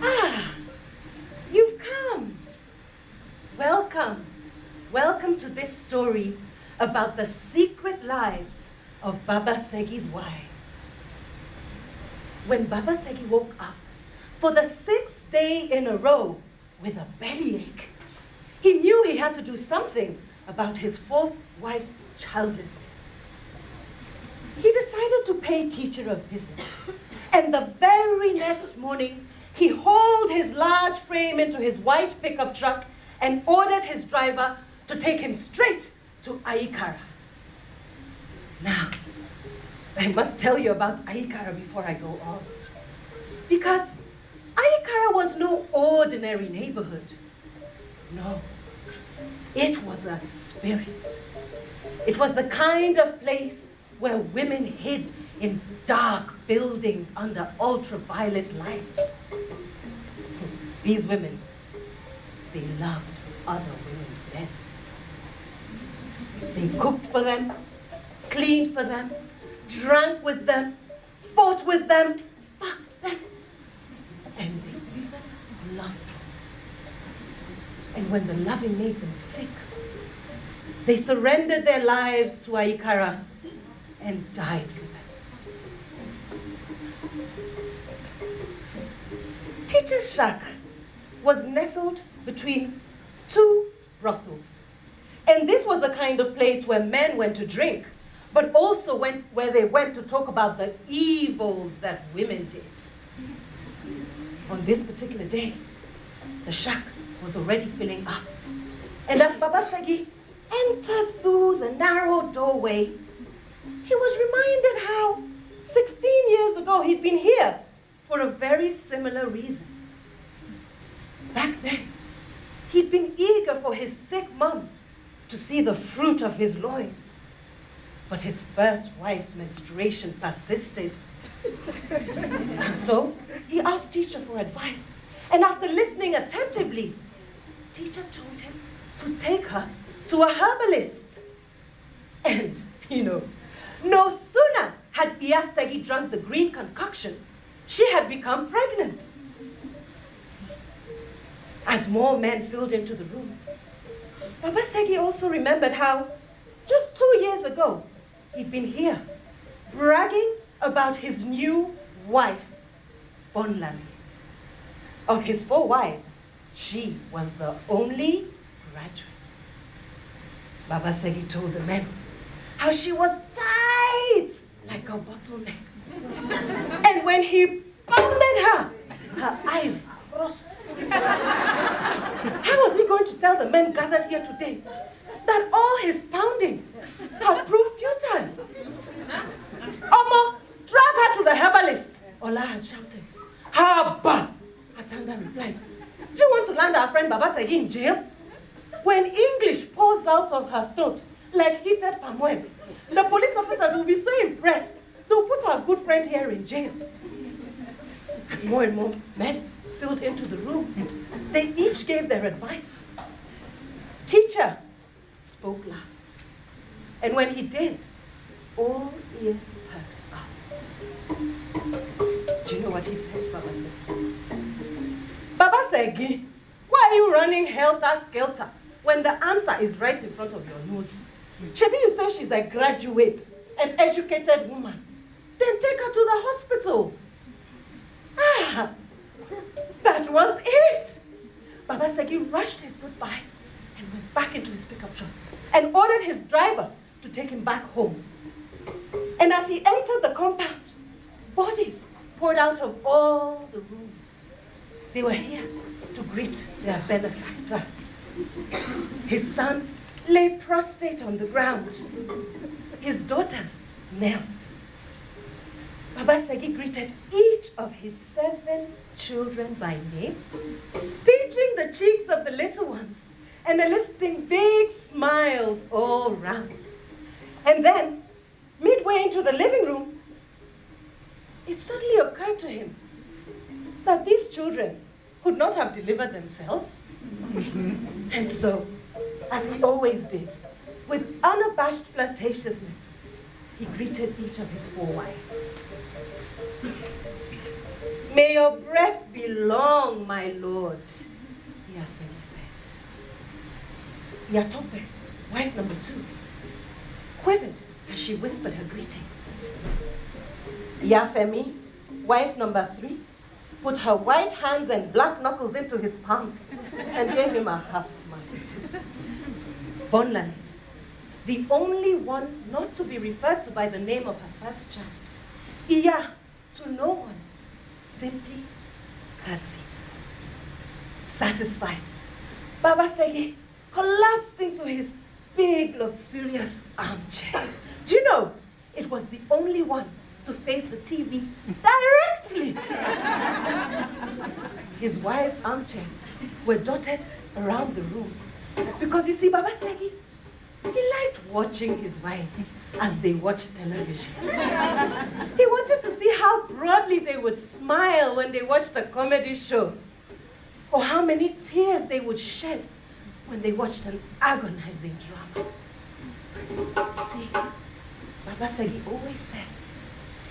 Ah, you've come. Welcome. Welcome to this story about the secret lives of Baba Segi's wives. When Baba Segi woke up for the 6th day in a row with a bellyache, he knew he had to do something about his 4th wife's childlessness. He decided to pay teacher a visit, and the very next morning, he hauled his large frame into his white pickup truck and ordered his driver to take him straight to Aikara. Now, I must tell you about Aikara before I go on, because Aikara was no ordinary neighborhood. No, it was a spirit. It was the kind of place where women hid in dark buildings under ultraviolet light. These women, they loved other women's men. They cooked for them, cleaned for them, drank with them, fought with them, fucked them, and they even loved them. And when the loving made them sick, they surrendered their lives to Aikara and died for them. Teacher's shack was nestled between 2 brothels. And this was the kind of place where men went to drink, but also where they went to talk about the evils that women did. On this particular day, the shack was already filling up. And as Baba Segi entered through the narrow doorway, he was reminded how 16 years ago he'd been here for a very similar reason. Back then, he'd been eager for his sick mum to see the fruit of his loins. But his first wife's menstruation persisted. And so he asked teacher for advice. And after listening attentively, teacher told him to take her to a herbalist. And, no sooner had Iya Segi drunk the green concoction, she had become pregnant. As more men filled into the room, Baba Segi also remembered how, just 2 years ago, he'd been here, bragging about his new wife, Bonlali. Of his 4 wives, she was the only graduate. Baba Segi told the men how she was tight like a bottleneck. And when he pounded her, her eyes crossed. How was he going to tell the men gathered here today that all his pounding had proved futile? Omo, drag her to the herbalist, Ola had shouted. Haba! Atanda replied, do you want to land our friend Baba Segi in jail? When English pours out of her throat like heated palm oil, the police officers will be so impressed, they'll put our good friend here in jail. As more and more men filled into the room, they each gave their advice. Teacher spoke last. And when he did, all ears perked up. Do you know what he said, Baba Segi? Baba Segi, why are you running helter-skelter when the answer is right in front of your nose? Shebi, you say she's a graduate, an educated woman. Then take her to the hospital. Ah, that was it. Baba Segi rushed his goodbyes and went back into his pickup truck and ordered his driver to take him back home. And as he entered the compound, bodies poured out of all the rooms. They were here to greet their benefactor. His sons lay prostrate on the ground. His daughters knelt. Baba Segi greeted each of his 7 children by name, pinching the cheeks of the little ones and eliciting big smiles all round. And then, midway into the living room, it suddenly occurred to him that these children could not have delivered themselves. And so, as he always did, with unabashed flirtatiousness, he greeted each of his 4 wives. "May your breath be long, my lord," Iyasegi said. Iyatope, wife number 2, quivered as she whispered her greetings. Iyafemi, wife number 3, put her white hands and black knuckles into his palms and gave him a half smile. Bonlani, the only one not to be referred to by the name of her first child, Iya, to no one, simply curtsied. Satisfied, Baba Segi collapsed into his big, luxurious armchair. Do you know, it was the only one to face the TV directly. His wives' armchairs were dotted around the room because, you see, Baba Segi, he liked watching his wives as they watched television. He wanted to see how broadly they would smile when they watched a comedy show, or how many tears they would shed when they watched an agonizing drama. You see, Baba Segi always said,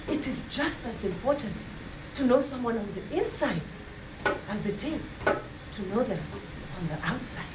it is just as important to know someone on the inside as it is to know them on the outside.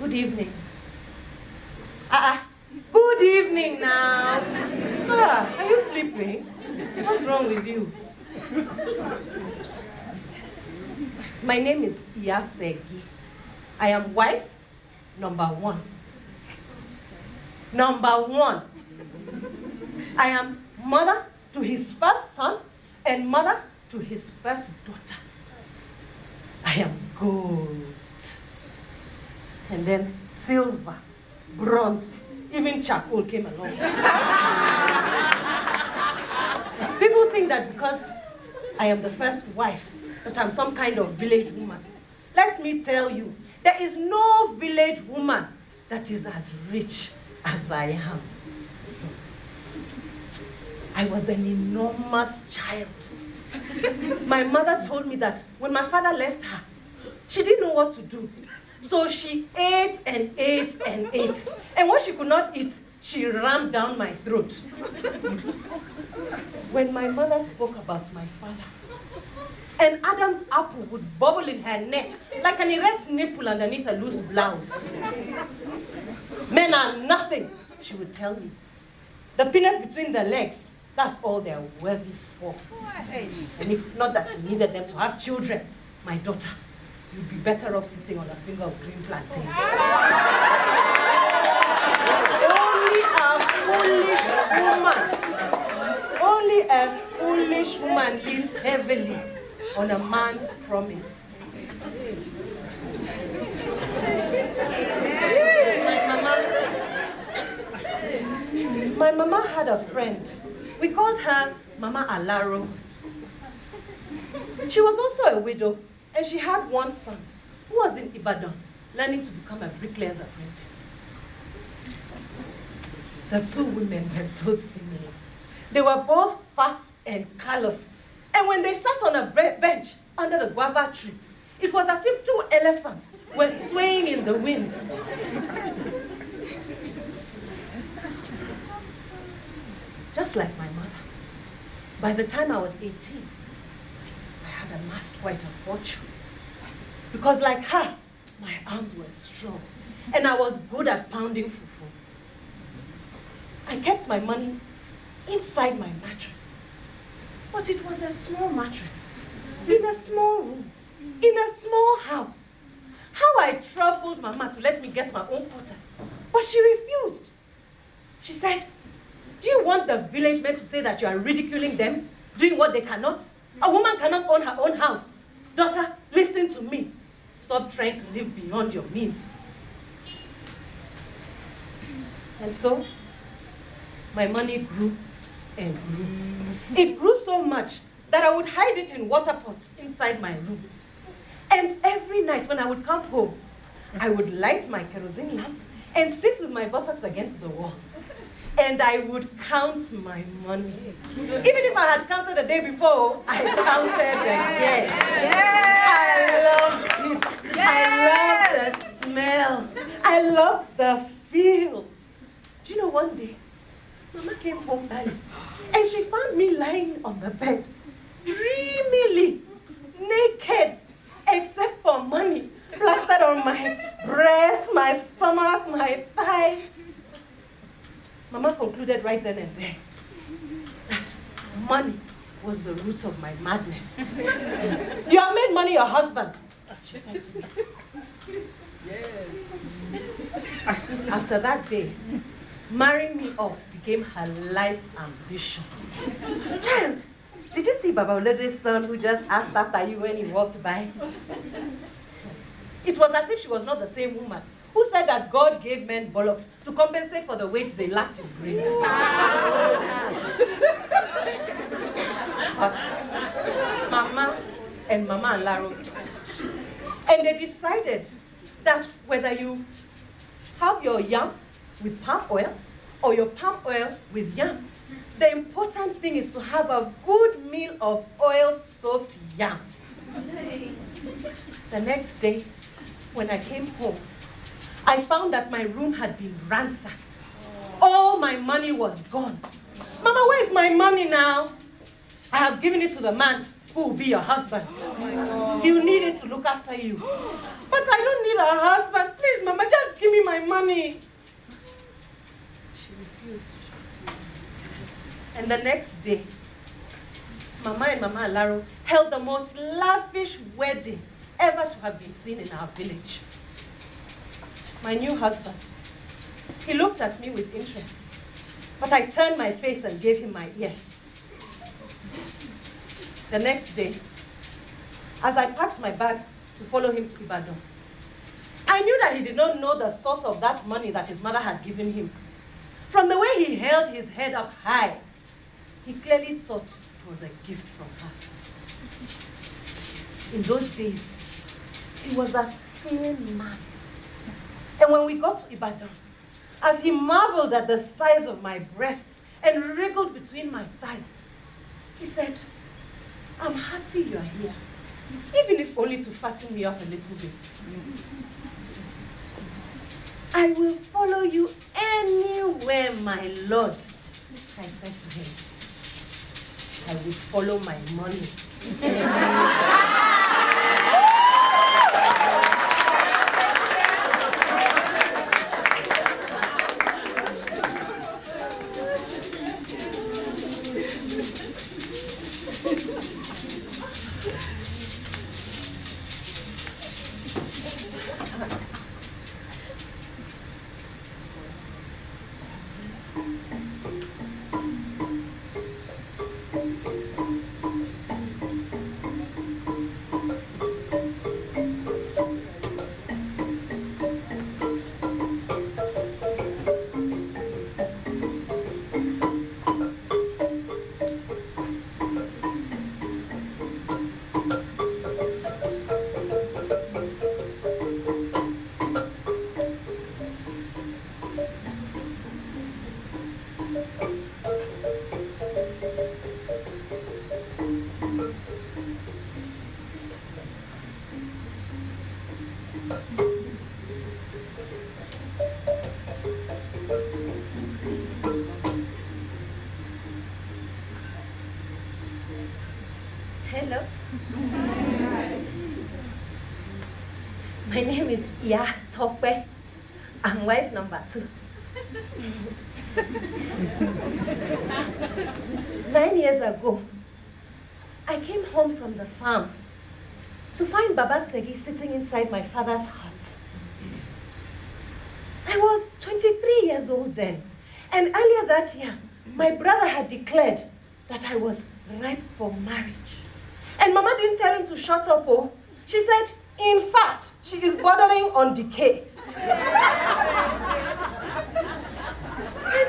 Good evening. Good evening now. Are you sleeping? What's wrong with you? My name is Iyasegi. I am wife number 1. Number 1. I am mother to his first son and mother to his first daughter. I am gold. And then silver, bronze, even charcoal came along. People think that because I am the first wife, that I'm some kind of village woman. Let me tell you, there is no village woman that is as rich as I am. I was an enormous child. My mother told me that when my father left her, she didn't know what to do. So she ate and ate and ate. And what she could not eat, she rammed down my throat. When my mother spoke about my father, an Adam's apple would bubble in her neck like an erect nipple underneath a loose blouse. Men are nothing, she would tell me. The penis between their legs, that's all they're worthy for. And if not that we needed them to have children, my daughter, you'd be better off sitting on a finger of green plantain. Only a foolish woman leans heavily on a man's promise. My mama had a friend. We called her Mama Alaro. She was also a widow, and she had one son who was in Ibadan, learning to become a bricklayer's apprentice. The two women were so similar. They were both fat and callous, and when they sat on a bench under the guava tree, it was as if 2 elephants were swaying in the wind. just like my mother. By the time I was 18, I had amassed quite a fortune. Because like her, my arms were strong, and I was good at pounding fufu. I kept my money inside my mattress. But it was a small mattress, in a small room, in a small house. How I troubled Mama to let me get my own quarters, but she refused. She said, do you want the village men to say that you are ridiculing them, doing what they cannot? A woman cannot own her own house. Daughter, listen to me. Stop trying to live beyond your means. And so, my money grew and grew. It grew so much that I would hide it in water pots inside my room. And every night when I would come home, I would light my kerosene lamp and sit with my buttocks against the wall. And I would count my money. Even if I had counted the day before, I counted again. I loved it. I loved the smell. I loved the feel. Do you know, one day, Mama came home early and she found me lying on the bed, dreamily, naked, except for money plastered on my breast, my stomach, my thighs. Mama concluded right then and there that money was the root of my madness. You have made money your husband, she said to me. After that day, marrying me off became her life's ambition. Child, did you see Baba Olede's son who just asked after you when he walked by? It was as if she was not the same woman who said that God gave men bollocks to compensate for the weight they lacked in grace. But Mama and Laro talked. And they decided that whether you have your yam with palm oil or your palm oil with yam, the important thing is to have a good meal of oil-soaked yam. The next day, when I came home, I found that my room had been ransacked. All my money was gone. Mama, where's my money now? I have given it to the man who will be your husband. You need it to look after you. But I don't need a husband. Please, Mama, just give me my money. She refused. And the next day, Mama and Mama Alaro held the most lavish wedding ever to have been seen in our village. My new husband, he looked at me with interest, but I turned my face and gave him my ear. The next day, as I packed my bags to follow him to Ibadan, I knew that he did not know the source of that money that his mother had given him. From the way he held his head up high, he clearly thought it was a gift from her. In those days, he was a thin man. And when we got to Ibadan, as he marveled at the size of my breasts and wriggled between my thighs, he said, I'm happy you're here, even if only to fatten me up a little bit. I will follow you anywhere, my Lord. I said to him, I will follow my money. Hello. My name is Tope. I'm wife number 2. 9 years ago, I came home from the farm to find Baba Segi sitting inside my father's hut. I was 23 years old then, and earlier that year, my brother had declared that I was ripe for marriage. And Mama didn't tell him to shut up, oh. She said, in fact, she is bordering on decay. I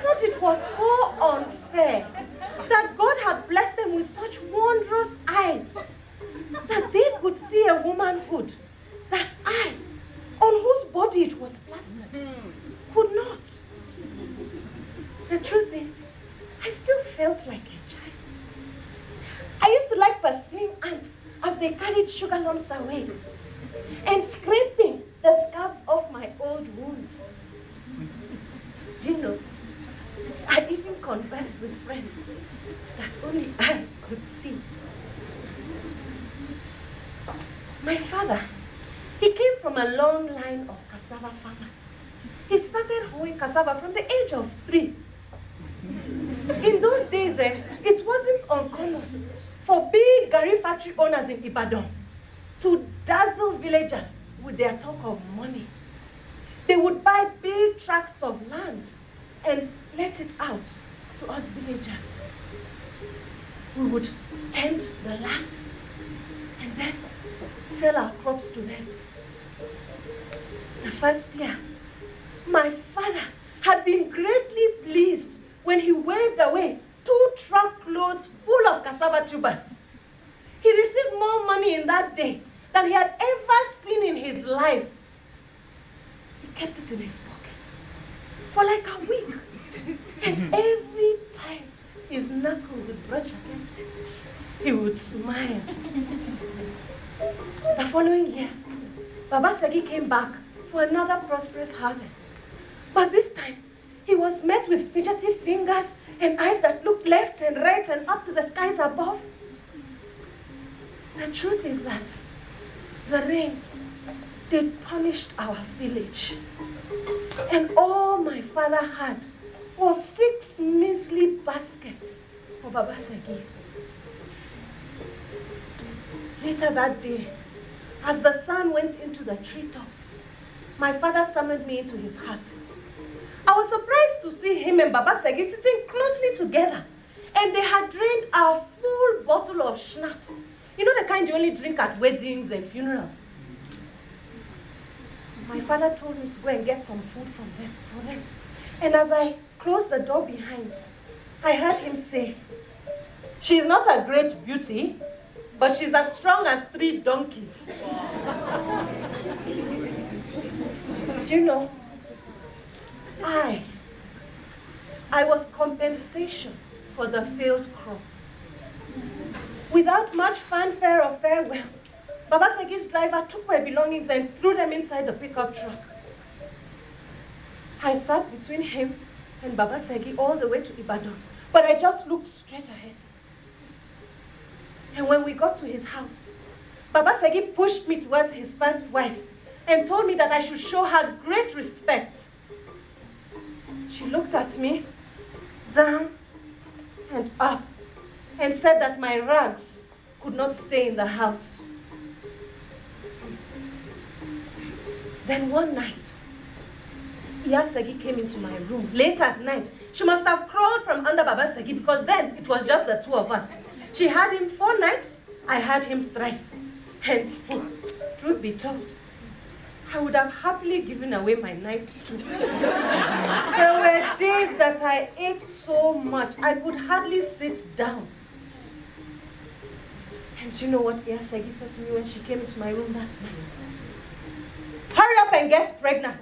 thought it was so unfair that God had blessed them with such wondrous eyes that they could see a womanhood that I, on whose body it was plastered, could not. The truth is, I still felt like a child. I used to like pursuing ants as they carried sugar lumps away and scraping the scabs off my old wounds. Do you know, I even conversed with friends that only I could see. My father, he came from a long line of cassava farmers. He started hoeing cassava from the age of 3. In those days, it wasn't uncommon for big Gari factory owners in Ibadan to dazzle villagers with their talk of money. They would buy big tracts of land and let it out to us villagers. We would tend the land and then sell our crops to them. The first year, my father had been greatly pleased when he waved away 2 truckloads full of cassava tubers. He received more money in that day than he had ever seen in his life. He kept it in his pocket for like a week. And every time his knuckles would brush against it, he would smile. The following year, Baba Segi came back for another prosperous harvest. But this time, he was met with fidgety fingers and eyes that looked left and right and up to the skies above. The truth is that the rains, they punished our village. And all my father had was 6 measly baskets for Baba Segi. Later that day, as the sun went into the treetops, my father summoned me into his hut. I was surprised to see him and Baba Segi sitting closely together, and they had drained a full bottle of schnapps. You know the kind you only drink at weddings and funerals. My father told me to go and get some food for them. And as I closed the door behind, I heard him say, "She is not a great beauty, but she's as strong as 3 donkeys." Do you know, I was compensation for the failed crop. Without much fanfare or farewells, Baba Segi's driver took my belongings and threw them inside the pickup truck. I sat between him and Baba Segi all the way to Ibadan, but I just looked straight ahead. And when we got to his house, Baba Segi pushed me towards his first wife and told me that I should show her great respect. She looked at me, down and up, and said that my rags could not stay in the house. Then one night, Segi came into my room late at night. She must have crawled from under Baba Segi because then it was just the 2 of us. She had him 4 nights, I had him thrice. And truth be told, I would have happily given away my nights too. There were days that I ate so much, I could hardly sit down. And you know what Segi said to me when she came into my room that night? "Hurry up and get pregnant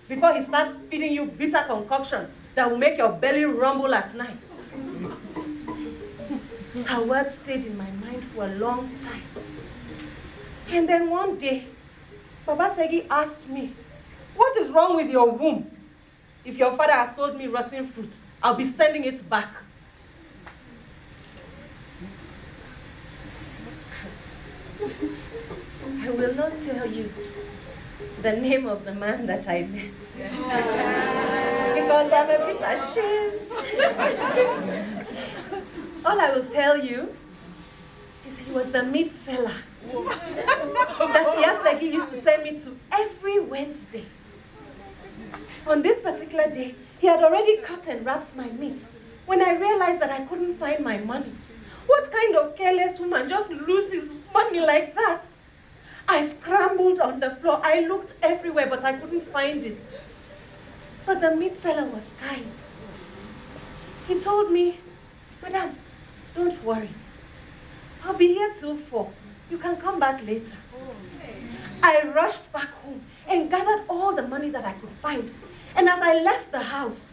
before he starts feeding you bitter concoctions that will make your belly rumble at night." Her words stayed in my mind for a long time. And then one day, Baba Segi asked me, "What is wrong with your womb? If your father has sold me rotten fruits, I'll be sending it back." will not tell you the name of the man that I met. Because I'm a bit ashamed. All I will tell you is he was the meat seller that Segi used to send me to every Wednesday. On this particular day, he had already cut and wrapped my meat when I realized that I couldn't find my money. What kind of careless woman just loses money like that? I scrambled on the floor. I looked everywhere, but I couldn't find it. But the meat seller was kind. He told me, "Madam, don't worry. I'll be here till 4. You can come back later." I rushed back home and gathered all the money that I could find. And as I left the house,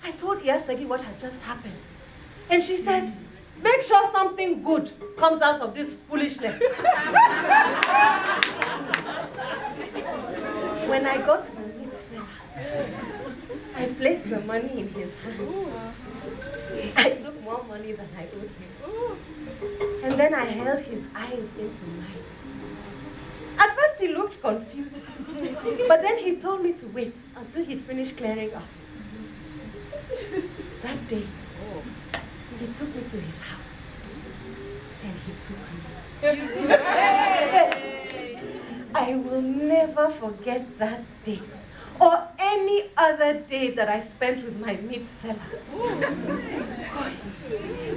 I told Segi what had just happened. And she said, "Make sure something good comes out of this foolishness." When I got to the meat seller, I placed the money in his hands. I took more money than I owed him. And then I held his eyes into mine. At first he looked confused, but then he told me to wait until he'd finished clearing up. That day, he took me to his house, and he took me. I will never forget that day, or any other day that I spent with my meat seller.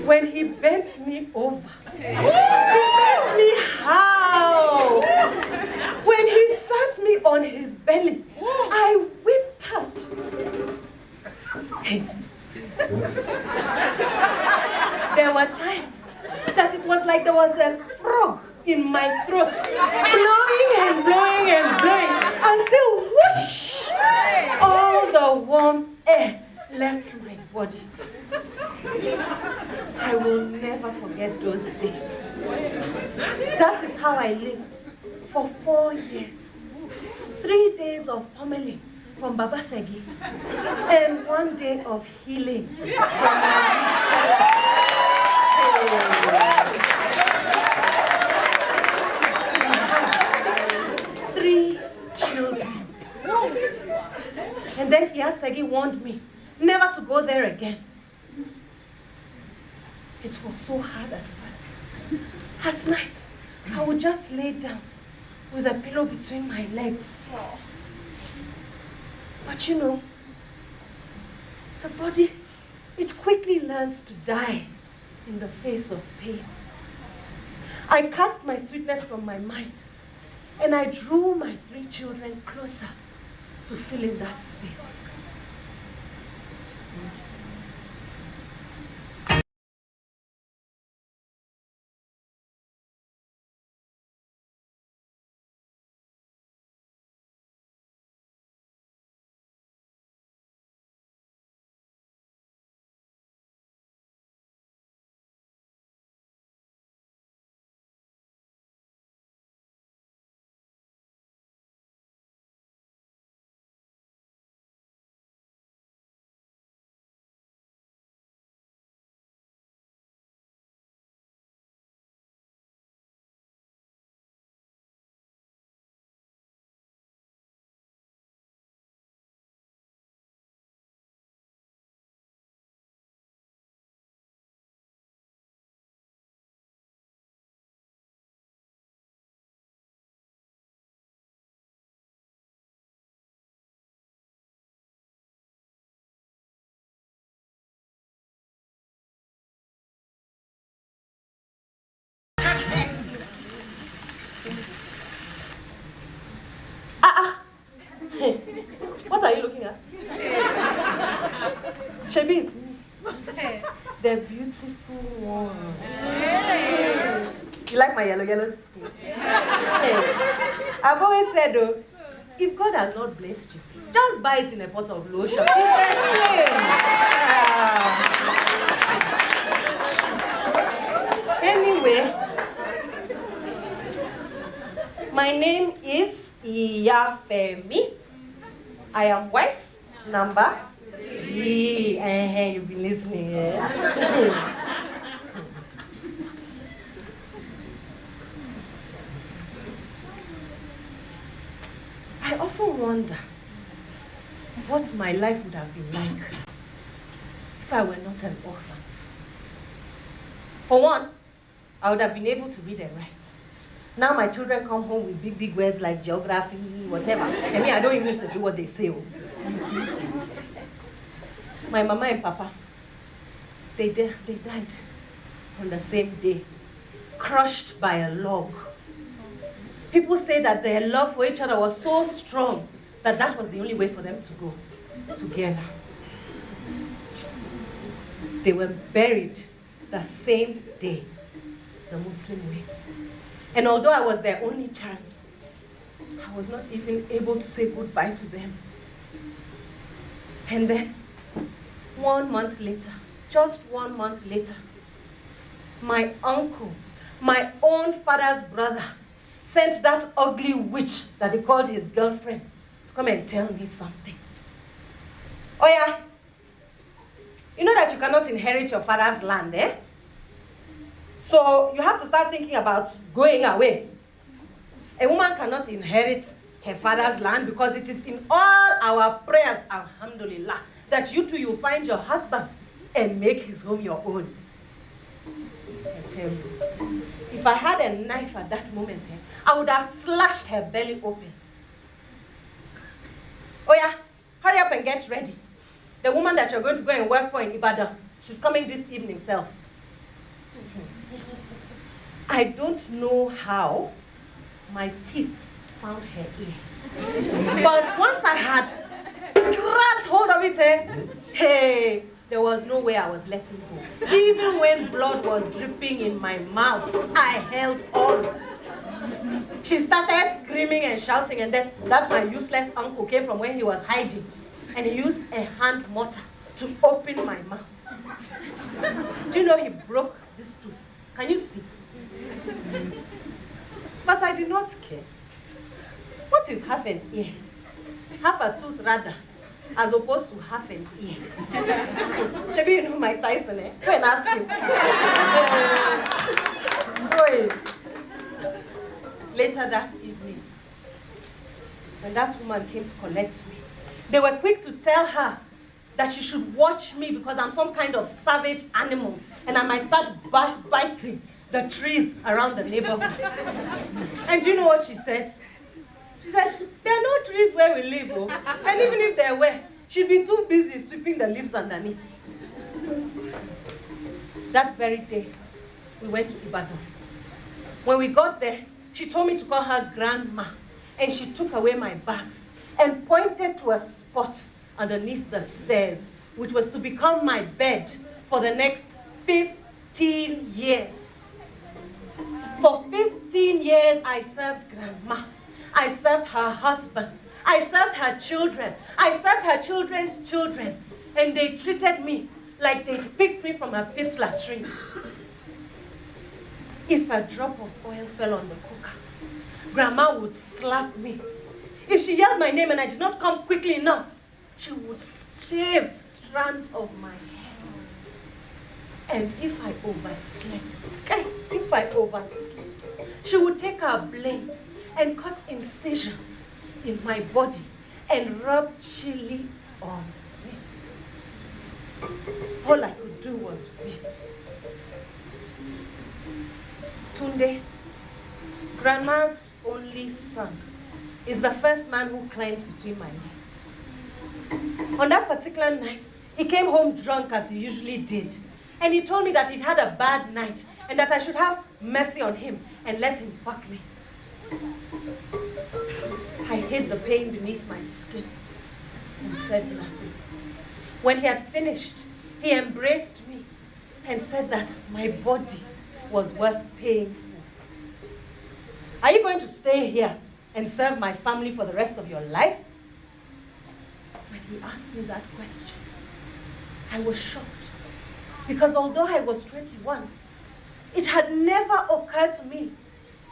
When he bent me over, he bent me how? When he sat me on his belly, I whimpered. There were times that it was like there was a frog in my throat, blowing and blowing and blowing, until whoosh, all the warm air left my body. I will never forget those days. That is how I lived for 4 years. 3 days of pummeling from Baba Segi, and 1 day of healing from my 3 children. And then Segi warned me never to go there again. It was so hard at first. At night, I would just lay down with a pillow between my legs. But you know, the body, it quickly learns to die in the face of pain. I cast my sweetness from my mind, and I drew my 3 children closer to fill in that space. What are you looking at? Shebi, it's me. The beautiful one. You like my yellow skin? I've always said, though, if God has not blessed you, just buy it in a pot of lotion. It's the same. Anyway, my name is Iyafemi. I am wife number 3. You've been listening, yeah? wonder what my life would have been like if I were not an orphan. For one, I would have been able to read and write. Now my children come home with big, big words like geography, whatever. And me, I don't even listen to what they say. My mama and papa, they died on the same day, crushed by a log. People say that their love for each other was so strong that that was the only way for them to go together. They were buried the same day, the Muslim way. And although I was their only child, I was not even able to say goodbye to them. And then, 1 month later, just 1 month later, my uncle, my own father's brother, sent that ugly witch that he called his girlfriend to come and tell me something. Oh yeah, you know that you cannot inherit your father's land, eh? So you have to start thinking about going away. A woman cannot inherit her father's land because it is in all our prayers, alhamdulillah, that you two, you find your husband and make his home your own. I tell you, if I had a knife at that moment, I would have slashed her belly open. Oh yeah, hurry up and get ready. The woman that you're going to go and work for in Ibadan, she's coming this evening, self. I don't know how my teeth found her ear. But once I had grabbed hold of it, hey, there was no way I was letting go. Even when blood was dripping in my mouth, I held on. She started screaming and shouting, and then that my useless uncle came from where he was hiding, and he used a hand mortar to open my mouth. Do you know he broke this tooth? Can you see? But I did not care. What is half an ear? Half a tooth rather, as opposed to half an ear. Maybe you know Mike Tyson, eh? Go and ask him. Boy. Later that evening, when that woman came to collect me, they were quick to tell her that she should watch me because I'm some kind of savage animal and I might start biting the trees around the neighborhood. And do you know what she said? She said, there are no trees where we live, oh. And even if there were, she'd be too busy sweeping the leaves underneath. That very day, we went to Ibadan. When we got there, she told me to call her grandma, and she took away my bags and pointed to a spot underneath the stairs, which was to become my bed for the next 15 years. For 15 years, I served grandma. I served her husband. I served her children. I served her children's children. And they treated me like they picked me from a pit latrine. If a drop of oil fell on the cooker, grandma would slap me. If she yelled my name and I did not come quickly enough, she would shave strands of my hair. And if I overslept, she would take her blade and cut incisions in my body and rub chili on me. All I could do was weep. Tunde, grandma's only son, is the first man who climbed between my legs. On that particular night, he came home drunk as he usually did. And he told me that he'd had a bad night and that I should have mercy on him and let him fuck me. I hid the pain beneath my skin and said nothing. When he had finished, he embraced me and said that my body was worth paying for. Are you going to stay here and serve my family for the rest of your life? When he asked me that question, I was shocked. Because although I was 21, it had never occurred to me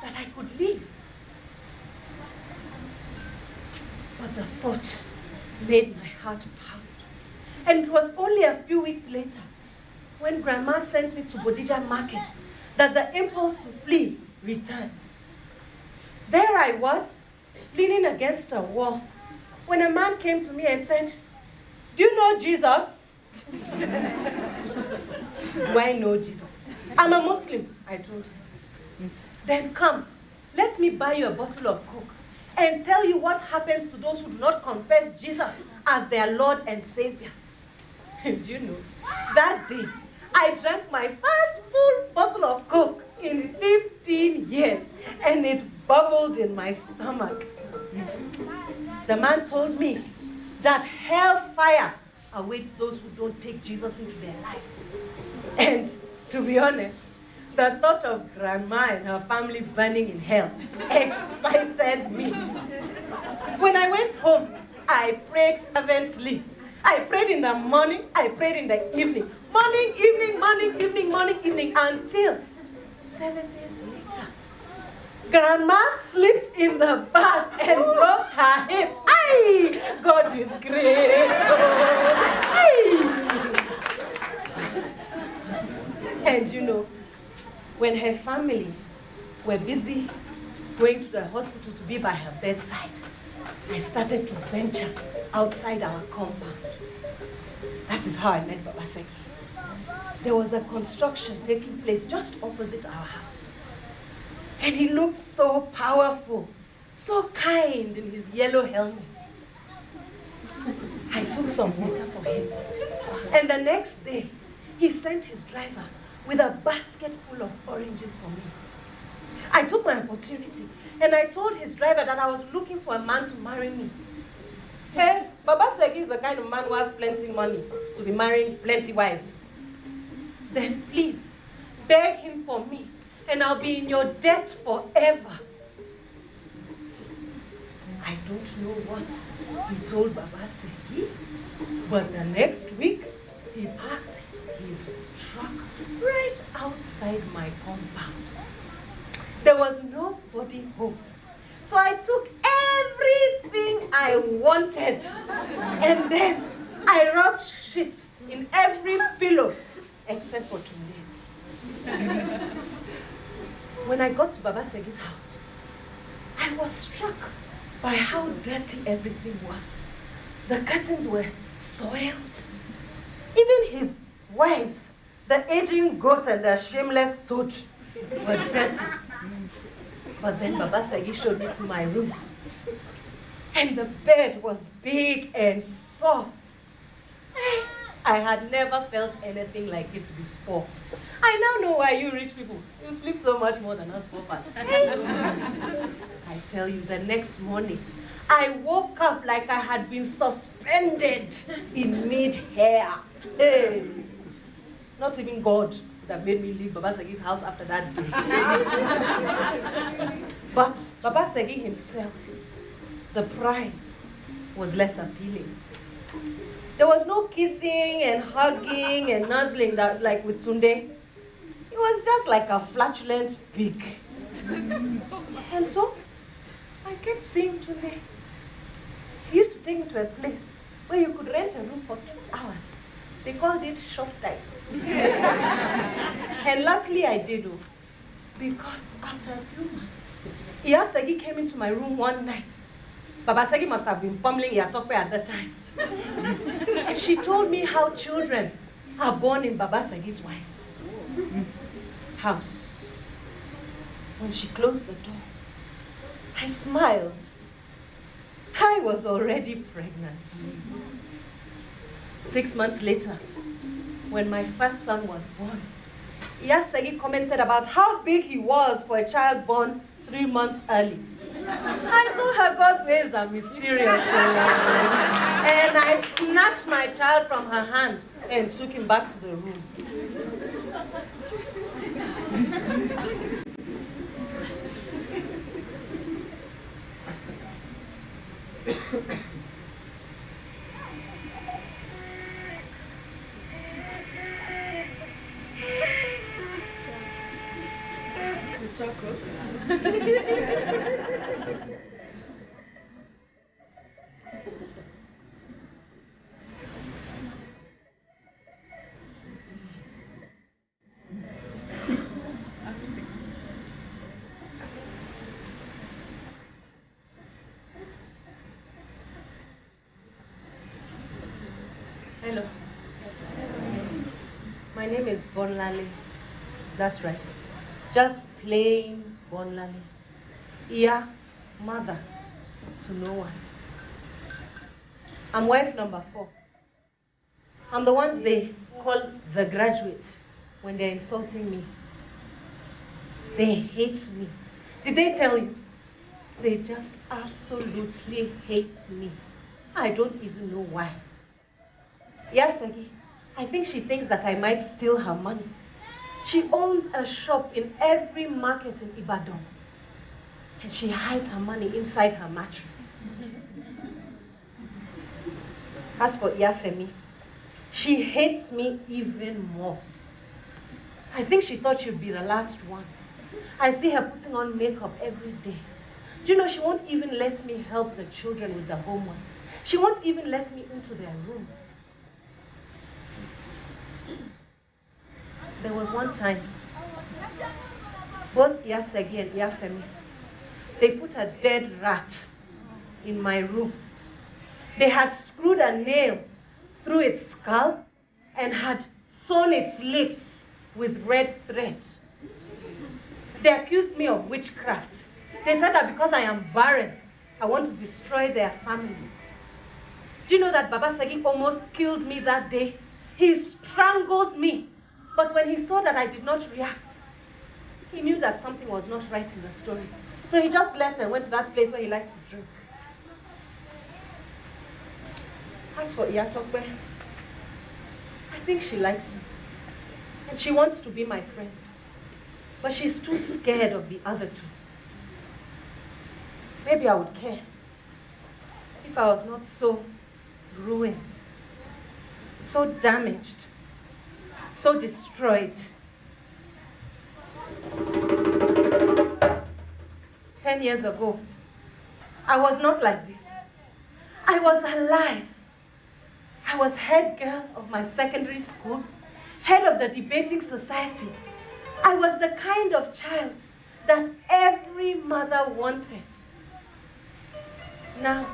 that I could leave. But the thought made my heart pound. And it was only a few weeks later, when Grandma sent me to Bodija Market, that the impulse to flee returned. There I was, leaning against a wall, when a man came to me and said, "Do you know Jesus?" Do I know Jesus? I'm a Muslim, I told him. Then come, let me buy you a bottle of Coke and tell you what happens to those who do not confess Jesus as their Lord and Savior. Do you know, that day, I drank my first full bottle of Coke in 15 years, and it bubbled in my stomach. The man told me that hellfire awaits those who don't take Jesus into their lives. And to be honest, the thought of grandma and her family burning in hell excited me. When I went home, I prayed fervently. I prayed in the morning, I prayed in the evening. Morning, evening, morning, evening, morning, evening, until 7 days later, Grandma slipped in the bath and broke her hip. Aye! God is great. Aye! And you know, when her family were busy going to the hospital to be by her bedside, I started to venture outside our compound. That is how I met Baba Segi. There was a construction taking place just opposite our house. And he looked so powerful, so kind in his yellow helmet. I took some water for him. And the next day, he sent his driver with a basket full of oranges for me. I took my opportunity and I told his driver that I was looking for a man to marry me. Hey, Baba Segi is the kind of man who has plenty money to be marrying plenty wives. Then please, beg him for me and I'll be in your debt forever. I don't know what he told Baba Segi, but the next week, he parked his truck right outside my compound. There was nobody home. So I took everything I wanted and then I rubbed shit in every pillow except for Tunde's. When I got to Baba Segi's house, I was struck by how dirty everything was. The curtains were soiled. Even his wives, the aging goat and the shameless toad, were dirty. But then Baba Segi showed me to my room. And the bed was big and soft. I had never felt anything like it before. I now know why you rich people, you sleep so much more than us paupers. I tell you, the next morning, I woke up like I had been suspended in mid-air. Hey. Not even God could have made me leave Baba Segi's house after that day. But Baba Segi himself, the price was less appealing. There was no kissing and hugging and nuzzling that like with Tunde. It was just like a flatulent pig. And so, I kept seeing Tunde. He used to take me to a place where you could rent a room for 2 hours. They called it shop time. And luckily I did, because after a few months, Iya Segi came into my room one night. Baba Segi must have been pummeling Iyatope at the time. And she told me how children are born in Baba Segi's wife's house. When she closed the door, I smiled. I was already pregnant. 6 months later, when my first son was born, Iya Segi commented about how big he was for a child born 3 months early. I told her God's ways are mysterious. And I snatched my child from her hand and took him back to the room. My name is Bonlale. That's right. Just plain Bonlale. Yeah, mother to no one. I'm wife number 4. I'm the one they call the graduate when they're insulting me. They hate me. Did they tell you? They just absolutely hate me. I don't even know why. Yes, Segi. I think she thinks that I might steal her money. She owns a shop in every market in Ibadan. And she hides her money inside her mattress. As for Iyafemi, she hates me even more. I think she thought she'd be the last one. I see her putting on makeup every day. Do you know she won't even let me help the children with the homework? She won't even let me into their room. There was one time, both Segi and Iyafemi, they put a dead rat in my room. They had screwed a nail through its skull and had sewn its lips with red thread. They accused me of witchcraft. They said that because I am barren, I want to destroy their family. Do you know that Baba Segi almost killed me that day? He strangled me. But when he saw that I did not react, he knew that something was not right in the story. So he just left and went to that place where he likes to drink. As for Iyatokwe, I think she likes me. And she wants to be my friend. But she's too scared of the other two. Maybe I would care if I was not so ruined, so damaged, so destroyed. 10 years ago, I was not like this. I was alive. I was head girl of my secondary school, head of the debating society. I was the kind of child that every mother wanted. Now,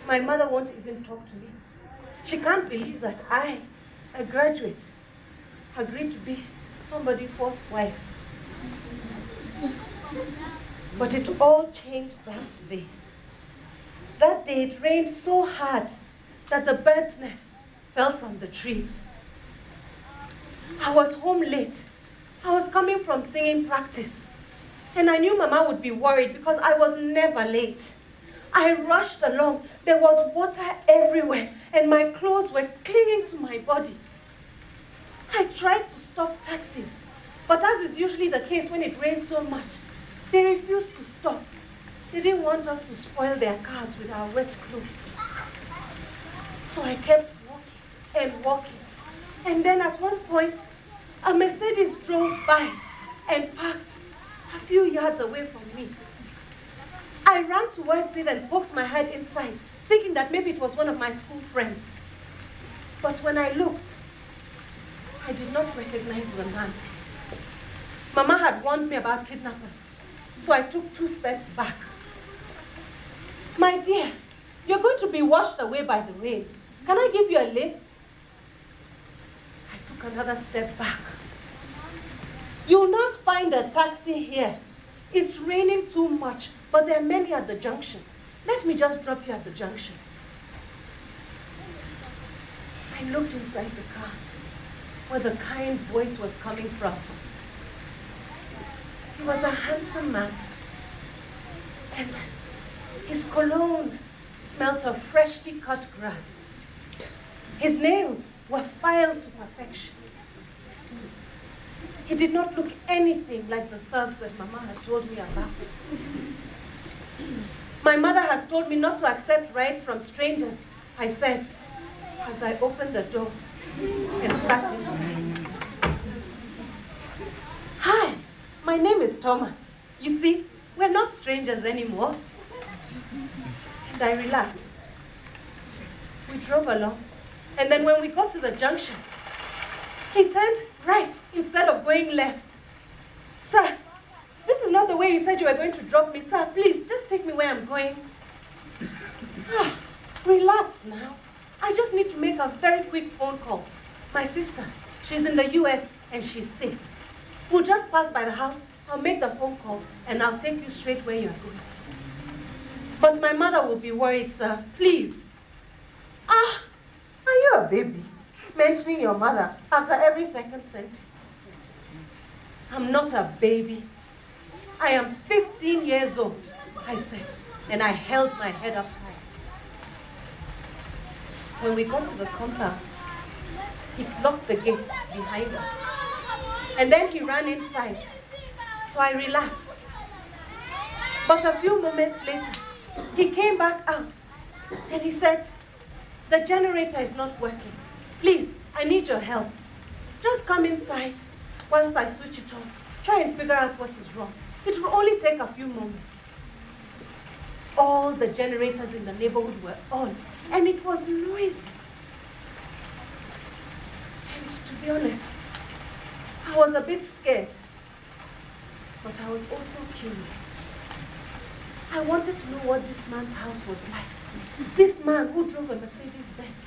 my mother won't even talk to me. She can't believe that I, a graduate, agreed to be somebody's fourth wife. But it all changed that day. That day it rained so hard that the birds' nests fell from the trees. I was home late. I was coming from singing practice. And I knew Mama would be worried because I was never late. I rushed along. There was water everywhere and my clothes were clinging to my body. I tried to stop taxis, but as is usually the case when it rains so much, they refused to stop. They didn't want us to spoil their cars with our wet clothes. So I kept walking and walking. And then at one point, a Mercedes drove by and parked a few yards away from me. I ran towards it and poked my head inside, thinking that maybe it was one of my school friends. But when I looked, I did not recognize the man. Mama had warned me about kidnappers, so I took 2 steps back. My dear, you're going to be washed away by the rain. Can I give you a lift? I took another step back. You'll not find a taxi here. It's raining too much, but there are many at the junction. Let me just drop you at the junction. I looked inside the car, where the kind voice was coming from. He was a handsome man, and his cologne smelt of freshly cut grass. His nails were filed to perfection. He did not look anything like the thugs that Mama had told me about. My mother has told me not to accept rides from strangers, I said, as I opened the door and sat inside. Hi, my name is Thomas. You see, we're not strangers anymore. And I relaxed. We drove along, and then when we got to the junction, he turned right instead of going left. Sir, this is not the way you said you were going to drop me. Sir, please, just take me where I'm going. Relax now. I just need to make a very quick phone call. My sister, She's in the US and she's sick. We'll just pass by the house, I'll make the phone call, and I'll take you straight where you're going. But my mother will be worried, sir. Please. Are you a baby? Mentioning your mother after every second sentence. I'm not a baby. I am 15 years old, I said, and I held my head up high. When we got to the compound, he locked the gates behind us. And then he ran inside, so I relaxed. But a few moments later, he came back out and he said, the generator is not working. Please, I need your help. Just come inside. Once I switch it on, try and figure out what is wrong. It will only take a few moments. All the generators in the neighborhood were on, and it was noisy. And to be honest, I was a bit scared, but I was also curious. I wanted to know what this man's house was like. This man who drove a Mercedes Benz,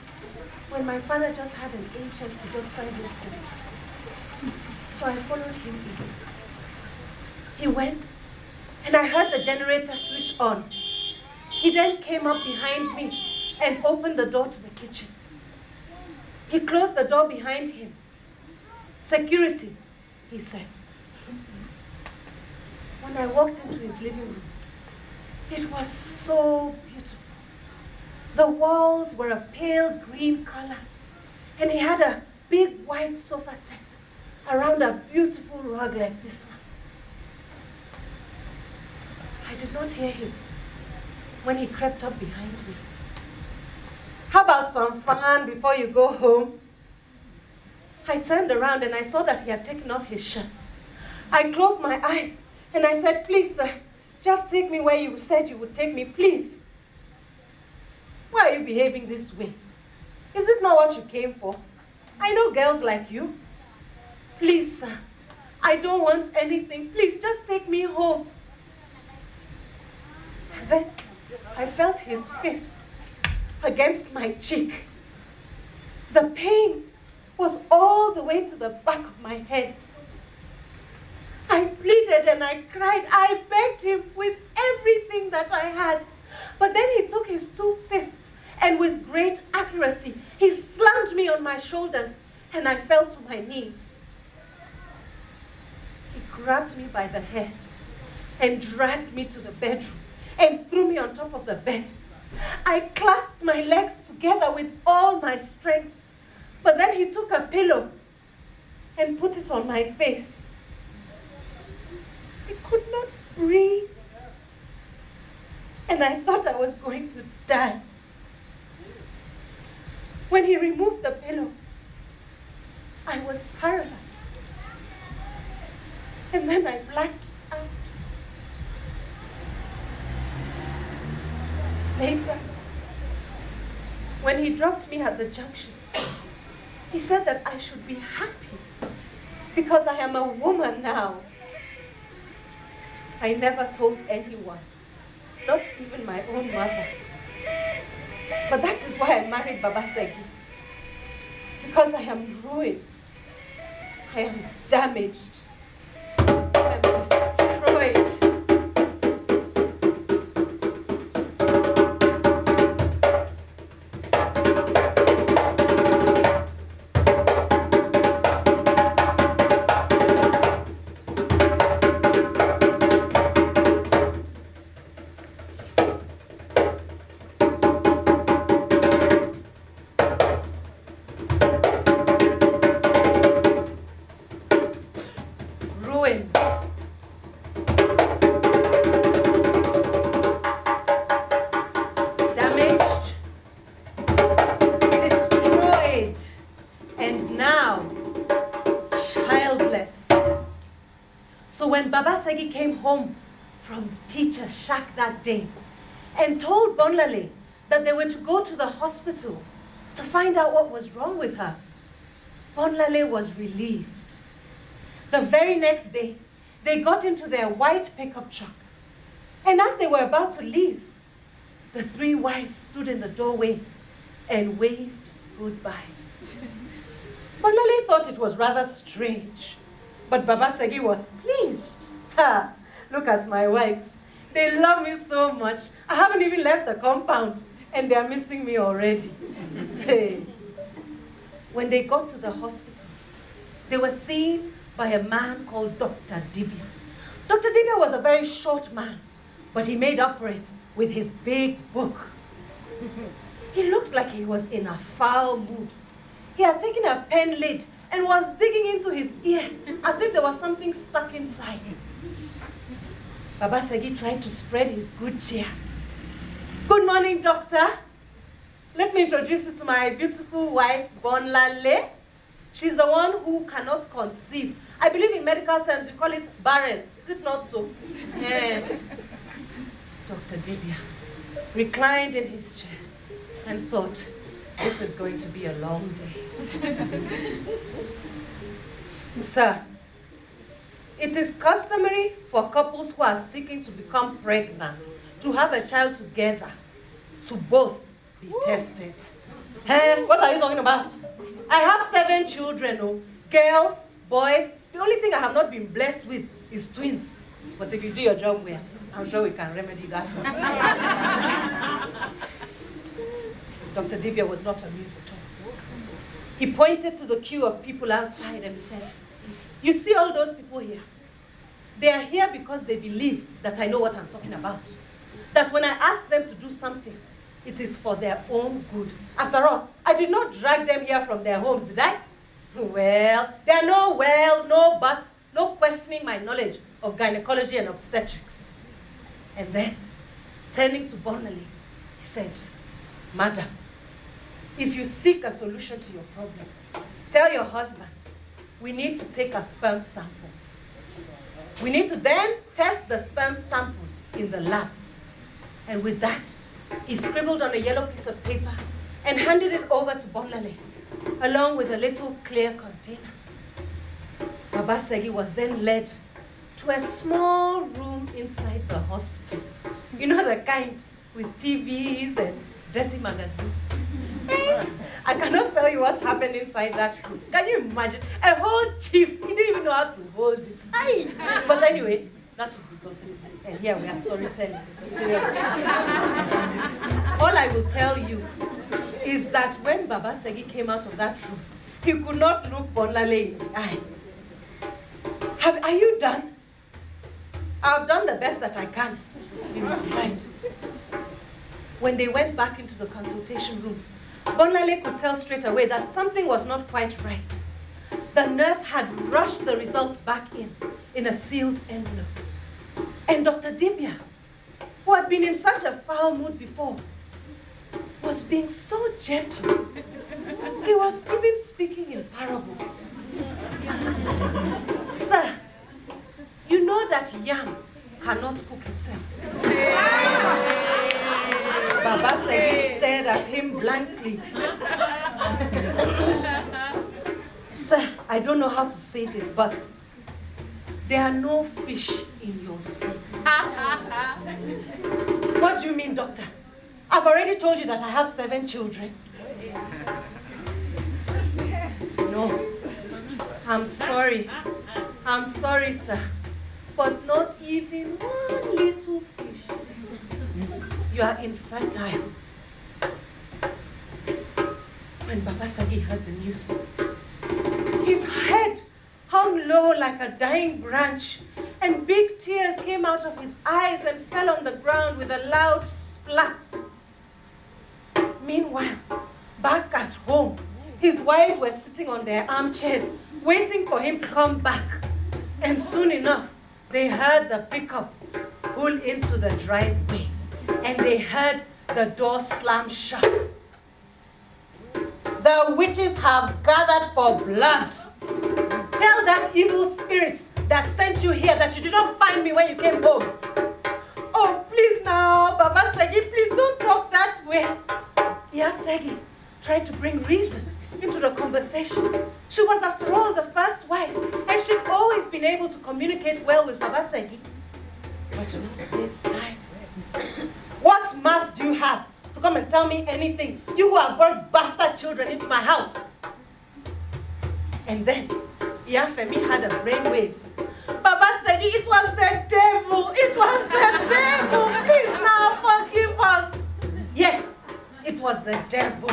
when my father just had an ancient Peugeot 504. So I followed him in. He went, and I heard the generator switch on. He then came up behind me and opened the door to the kitchen. He closed the door behind him. Security, he said. When I walked into his living room, it was so beautiful. The walls were a pale green color, and he had a big white sofa set around a beautiful rug like this one. I did not hear him when he crept up behind me. How about some fun before you go home? I turned around and I saw that he had taken off his shirt. I closed my eyes and I said, please, sir, just take me where you said you would take me, please. Why are you behaving this way? Is this not what you came for? I know girls like you. Please, sir, I don't want anything. Please, just take me home. And then I felt his fist against my cheek. The pain was all the way to the back of my head. I pleaded and I cried. I begged him with everything that I had. But then he took his two fists and with great accuracy, he slammed me on my shoulders and I fell to my knees. He grabbed me by the hair and dragged me to the bedroom and threw me on top of the bed. I clasped my legs together with all my strength, but then he took a pillow and put it on my face. I could not breathe, and I thought I was going to die. When he removed the pillow, I was paralyzed. And then I blacked out. Later, when he dropped me at the junction, he said that I should be happy because I am a woman now. I never told anyone, not even my own mother. But that is why I married Baba Segi. Because I am ruined. I am damaged. I am destroyed. Baba Segi came home from the teacher's shack that day and told Bonlale that they were to go to the hospital to find out what was wrong with her. Bonlale was relieved. The very next day, they got into their white pickup truck. And as they were about to leave, the three wives stood in the doorway and waved goodbye. Bonale thought it was rather strange, but Baba Segi was pleased. Ha! Look at my wives. They love me so much. I haven't even left the compound, and they are missing me already. Hey. When they got to the hospital, they were seen by a man called Dr. Dibia. Dr. Dibia was a very short man, but he made up for it with his big book. He looked like he was in a foul mood. He had taken a pen lid and was digging into his ear as if there was something stuck inside. Baba Segi tried to spread his good cheer. Good morning, doctor. Let me introduce you to my beautiful wife, Bonlale. She's the one who cannot conceive. I believe in medical terms we call it barren. Is it not so? Dr. Dibia reclined in his chair and thought, this is going to be a long day. Sir, it is customary for couples who are seeking to become pregnant to have a child together, to both be tested. What are you talking about? I have 7 children, oh, girls, boys. The only thing I have not been blessed with is twins. But if you do your job well, I'm sure we can remedy that one. Dr. Dibia was not amused at all. He pointed to the queue of people outside and he said, you see all those people here? They are here because they believe that I know what I'm talking about. That when I ask them to do something, it is for their own good. After all, I did not drag them here from their homes, did I? Well, there are no wells, no buts, no questioning my knowledge of gynecology and obstetrics. And then, turning to Bonlale, he said, Madam, if you seek a solution to your problem, tell your husband, we need to take a sperm sample. We need to then test the sperm sample in the lab. And with that, he scribbled on a yellow piece of paper and handed it over to Bonlale, along with a little clear container. Baba Segi was then led to a small room inside the hospital. You know, the kind with TVs and dirty magazines. I cannot tell you what happened inside that room. Can you imagine? A whole chief, he didn't even know how to hold it. But anyway, that would be gossip. And here we are storytelling. It's a serious business. All I will tell you is that when Baba Segi came out of that room, he could not look Bonlale in the eye. Are you done? I've done the best that I can. He replied. When they went back into the consultation room, Bonlale could tell straight away that something was not quite right. The nurse had rushed the results back in a sealed envelope. And Dr. Dibia, who had been in such a foul mood before, was being so gentle. He was even speaking in parables. Sir, you know that yam cannot cook itself. Baba Segi stared at him blankly. Sir, I don't know how to say this, but there are no fish in your sea. What do you mean, doctor? I've already told you that I have 7 children. No. I'm sorry. I'm sorry, sir. But not even one little fish. You are infertile. When Baba Segi heard the news, his head hung low like a dying branch, and big tears came out of his eyes and fell on the ground with a loud splat. Meanwhile, back at home, his wives were sitting on their armchairs, waiting for him to come back. And soon enough, they heard the pickup pull into the driveway, and they heard the door slam shut. The witches have gathered for blood. Tell that evil spirit that sent you here that you did not find me when you came home. Oh, please now, Baba Segi, please don't talk that way. Yeah, Segi tried to bring reason into the conversation. She was, after all, the first wife, and she'd always been able to communicate well with Baba Segi. But not this time. What mouth do you have to come and tell me anything? You who have brought bastard children into my house. And then Iyafemi had a brainwave. Baba Segi, it was the devil. It was the devil. Please now forgive us. Yes, it was the devil.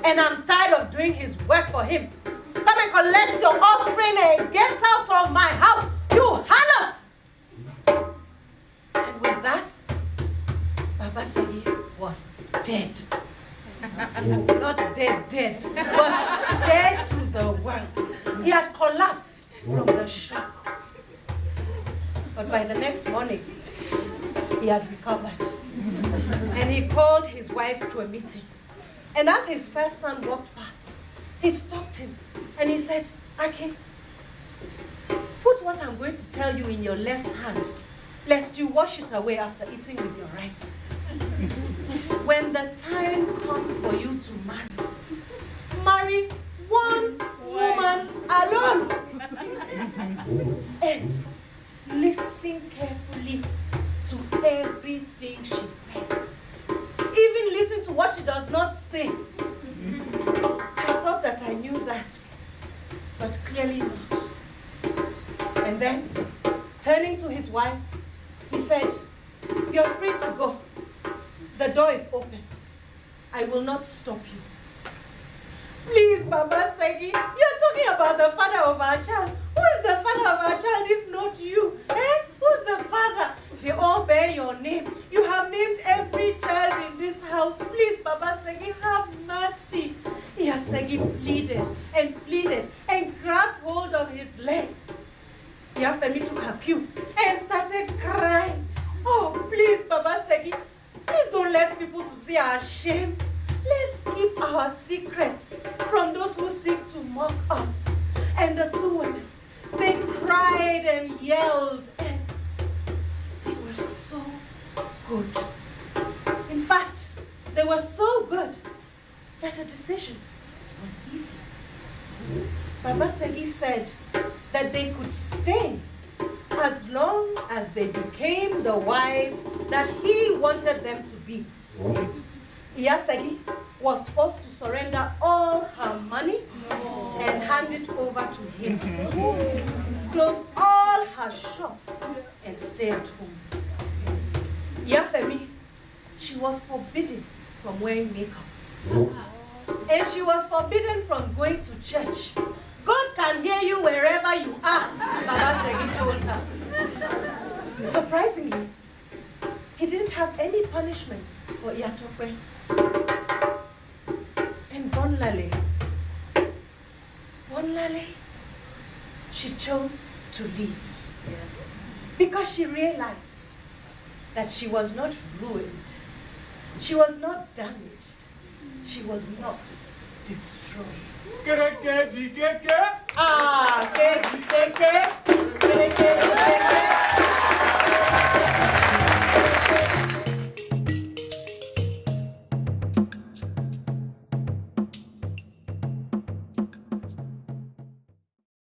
And I'm tired of doing his work for him. Come and collect your offspring and get out of my house, you harlots! And with that, Baba Segi was dead. Not dead, but dead to the world. He had collapsed from the shock. But by the next morning, he had recovered. And he called his wives to a meeting. And as his first son walked past, he stopped him and he said, Aki, put what I'm going to tell you in your left hand, lest you wash it away after eating with your right. When the time comes for you to marry one woman alone. And listen carefully to everything she says. Even listen to what she does not say. I thought that I knew that, but clearly not. And then, turning to his wives, he said, you're free to go. The door is open. I will not stop you. Please, Baba Segi, you're talking about the father of our child. Who is the father of our child if not you? Who's the father? They all bear your name. You have named every child in this house. Please, Baba Segi, have mercy. Segi pleaded and grabbed hold of his legs. Iyafemi took her cue and started crying. Oh, please, Baba Segi, please don't let people to see our shame. Let's keep our secrets from those who seek to mock us. And the two women, they cried and yelled, and they were so good. In fact, they were so good that a decision was easy. Baba Segi said that they could stay as long as they became the wives that he wanted them to be. Segi was forced to surrender all her money and hand it over to him. Close all her shops and stay at home. Iyafemi, she was forbidden from wearing makeup. And she was forbidden from going to church. God can hear you wherever you are, Baba Segi told her. Surprisingly, he didn't have any punishment for Iyatokwe. And Bonlale, she chose to leave. Because she realized that she was not ruined. She was not damaged. She was not destroyed. Ah,